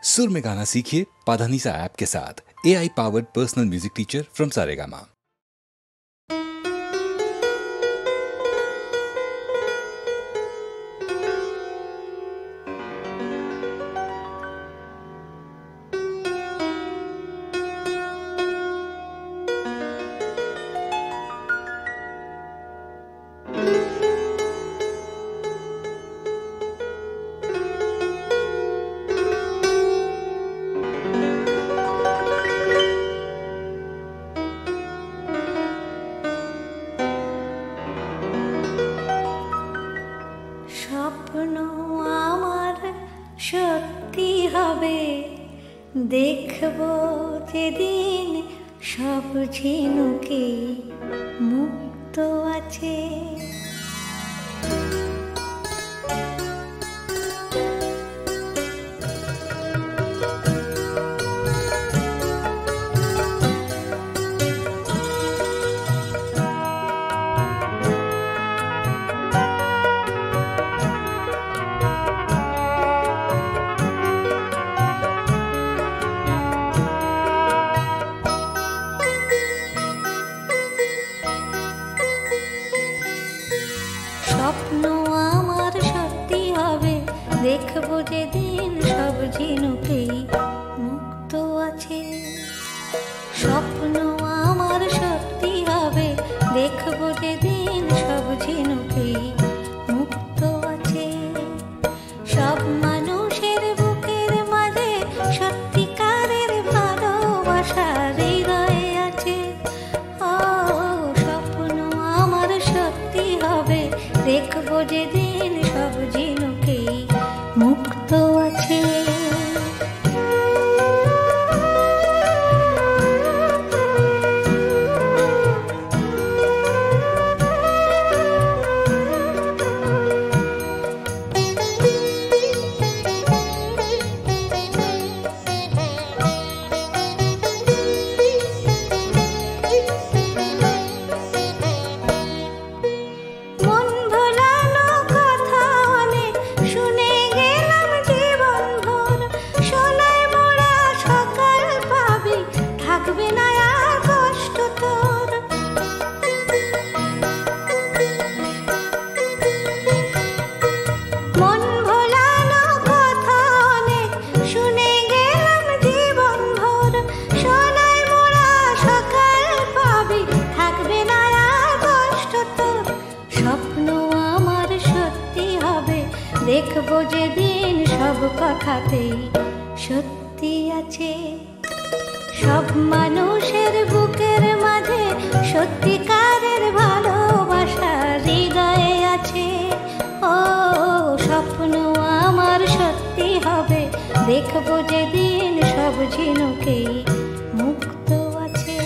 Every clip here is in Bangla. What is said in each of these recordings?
सुर में गाना सीखिए पाधानीसा ऐप के साथ। AI powered personal music teacher from Saregama. দেখবো যেদিন সব ঝিনুকে মুক্ত আছে। স্বপ্ন আমার সত্যি হবে, দেখবো যেদিন সব ঝিনুকেই মুক্ত আছে। স্বপ্ন আমার সত্যি হবে, দেখবো যেদিন সব ঝিনুকেই মুক্ত আছে। সব মানুষের বুকের মাঝে সত্যিকারের ভালোবাসা হৃদয়ে আছে। ও স্বপ্ন আমার সত্যি হবে, দেখবো যেদিন সব ঝিনুকেই মুক্ত আছে। দেখবো যেদিন সব কথাতেই সত্যি আছে। সব মানুষের বুকের মাঝে সত্যিকারের ভালোবাসা হৃদয়ে আছে। ও স্বপ্ন আমার সত্যি হবে, দেখবো যেদিন সব ঝিনুকেই মুক্ত আছে।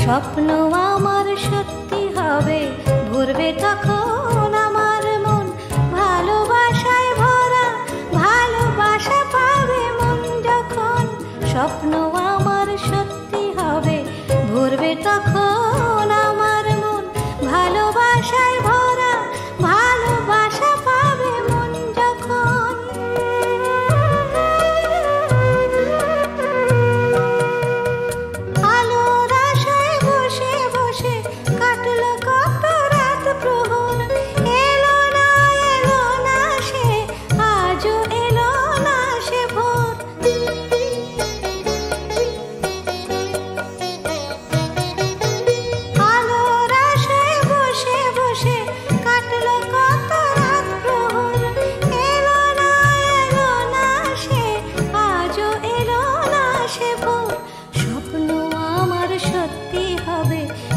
স্বপ্ন আমার সত্যি হবে, ভরবে তখন আমার মন ভালোবাসায় ভরা, ভালোবাসা পাবে মন যখন। স্বপ্ন আমার সত্যি হবে, ভরবে তখন আমার মন ভালোবাসায় ভরা, ভালোবাসা পাবে মন যখন।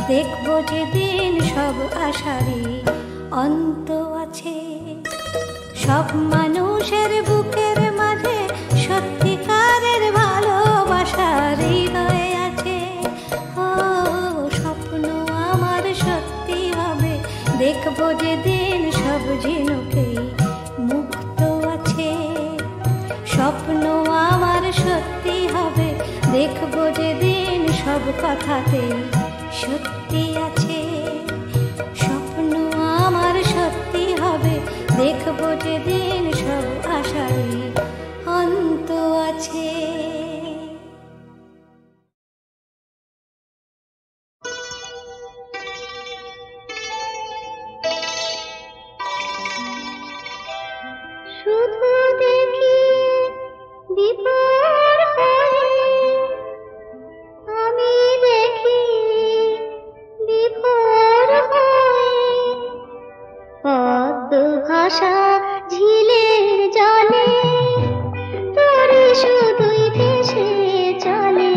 দেখবো যেদিন সব আশারই অন্ত আছে। সব মানুষের বুকের মাঝে সত্যিকারের ভালোবাসা হৃদয়ে আছে। ও স্বপ্ন আমার সত্যি হবে, দেখবো যেদিন সব ঝিনুকেই মুক্ত আছে। স্বপ্ন আমার সত্যি হবে, দেখবো যেদিন দিন সব কথাতে সত্যি আছে। স্বপ্ন আমার সত্যি হবে, দেখবো যেদিন সব আশারই অন্ত আছে। শুধু দেখি বিপর হয়ে, আমি দেখি বিভোর হয়ে, পদ্ম ভাষা ঝিলের জলে তোরে শুধুই ভেসে চলে।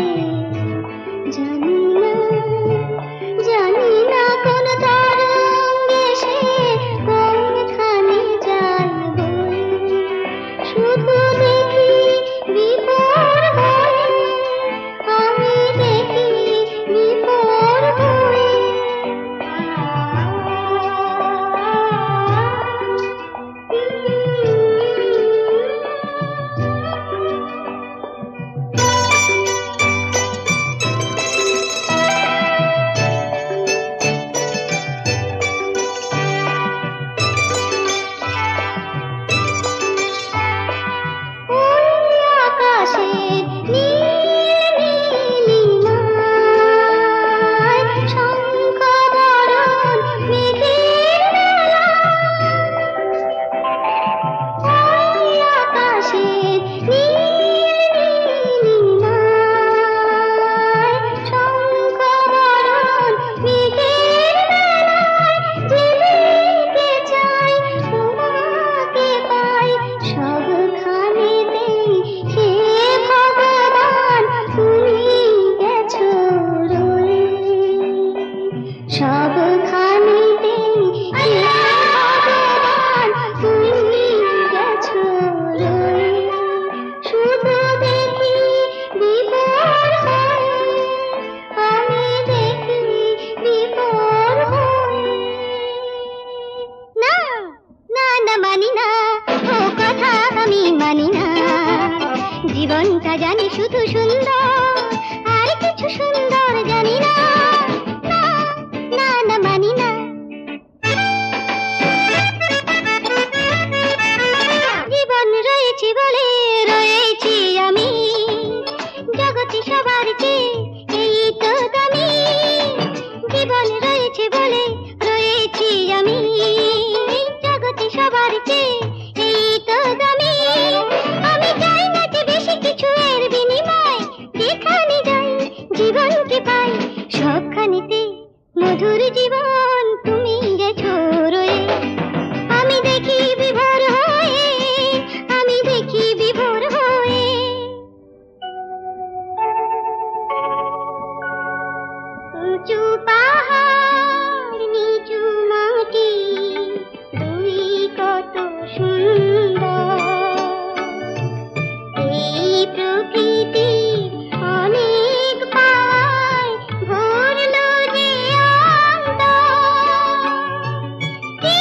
জানি না কোন তরঙ্গে সে কোনখানে যায় বয়ে। শুধু দেখি বিভোর হয়ে, আমি দেখি বিভোর হয়ে। জীবনটা জানি শুধু সুন্দর, আর কিছু সুন্দর জানি না। না না না মানি না। জীবন রয়েছে বলে রয়েছি আমি, জগতে সবার চেয়ে এই তো দামি। জীবন রয়েছে বলে রয়েছি আমি, জগতে সবার চেয়ে এই তো দামি। আমি চাই না যে বেশি কিছু এর বিনিময়, যেখানে যাই জীবনকে পাই সবখানেতে মধুর জীবন তুমি গেছো রয়ে। আমি দেখি বিভোর হয়ে, আমি দেখি বিভোর হয়ে। উঁচু পাহাড় নিচু মাটি দুই কত সুন্দর। এই প্রকৃতি অনেক পায় ভরলো যে অন্তর। কি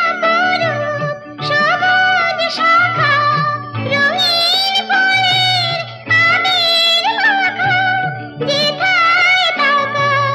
অপরূপ সবুজ শাখা, রঙিন ফুলের আবির মাখা, যেথায় তাকাই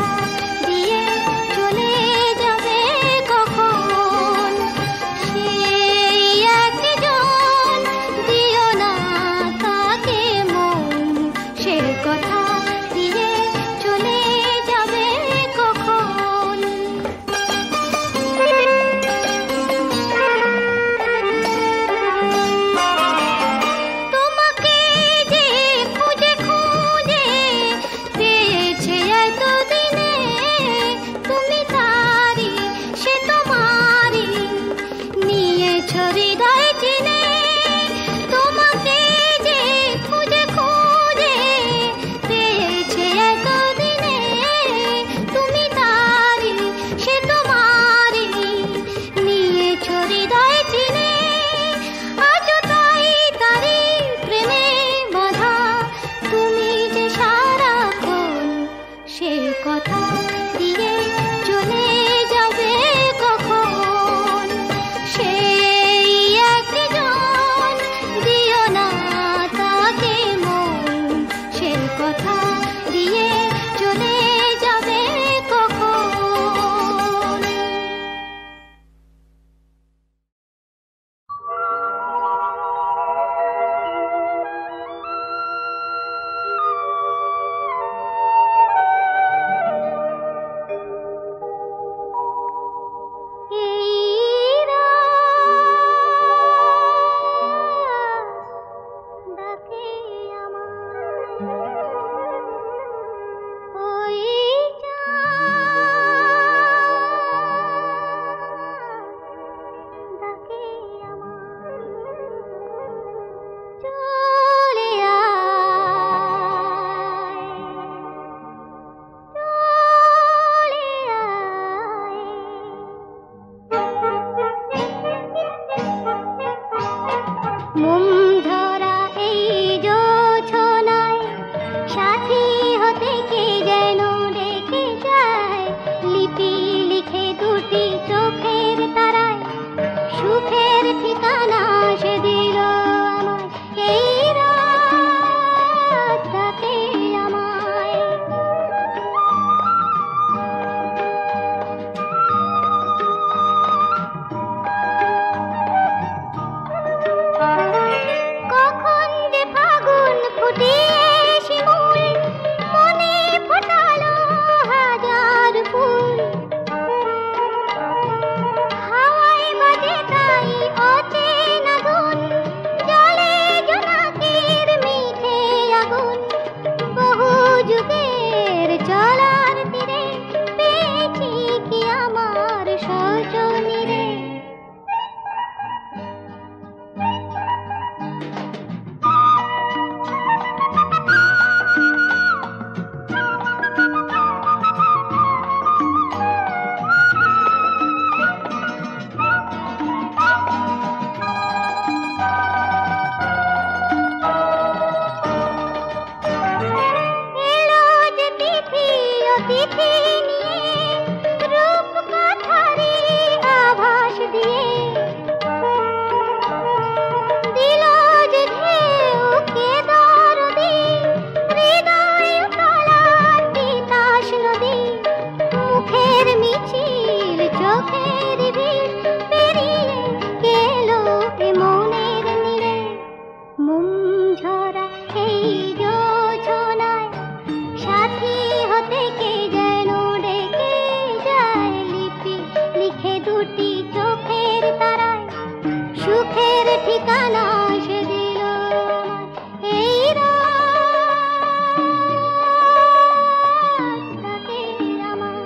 কথা দিয়ে চলে যাবে কখন সেই একজন দিও না তাকে মন সে কথা দিয়ে চলে যাবে কখন তোমাকে যে খুঁজে খুঁজে পেয়েছে এতদিনে তুমি তারি সে তোমারি নিয়েছ হৃদয় চিনে তোমাকে যে খুঁজে খুঁজে পেয়েছে এতদিনে তুমি তারি সে তোমারি নিয়েছ হৃদয় চিনে আজও তাই তারি প্রেমে বাধা তুমি যে সারাক্ষণ সে কথা দিয়ে চলে যাবে কখন সেই একজন দিও না তাকে মন সে কথা দিয়ে চলে যাবে কখন এই রাত ডাকে আমায় ওই চাঁদ ডাকে আমায় চলে মোম ধরা এই জোছনায় সাথী হতে কে যেন ডেকে যায় লিপি লিখে দুটি চোখের তারায় সুখের ঠিকানা সে দিল আমায় এই রাত ডাকে আমায় কখন যে ফাগুন ফুটিয়ে শিমুল মনে ফোটালো হাজার ফুল হাওয়ায় বাজে তাই অচেনা ধুন জলে জোনাকির মিঠে আগুন বহু যুগের চলার তীরে পেয়েছি কি আমার সজনী রে এলো যে তিথি অতিথি নিয়ে রূপ কথারি আভাস দিয়ে দিল যে ঢেউ কে দরদি হৃদয় তলার তিতাস নদী মুখের মিছিল চোখের ভিড় পেরিয়ে গেলো এ মনের নীড়ে মোম ঝরা এই যোজনায় সাথী হতে কে যেন ডেকে যায় লিপি লিখে দুটি চোখের তারায় সুখের ঠিকানা সে দিল আমায় এই রাত ডাকে আমায়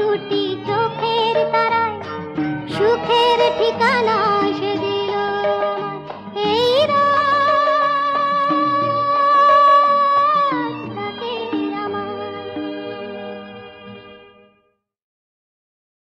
দুটি চোখের তারায় সুখের ঠিকানা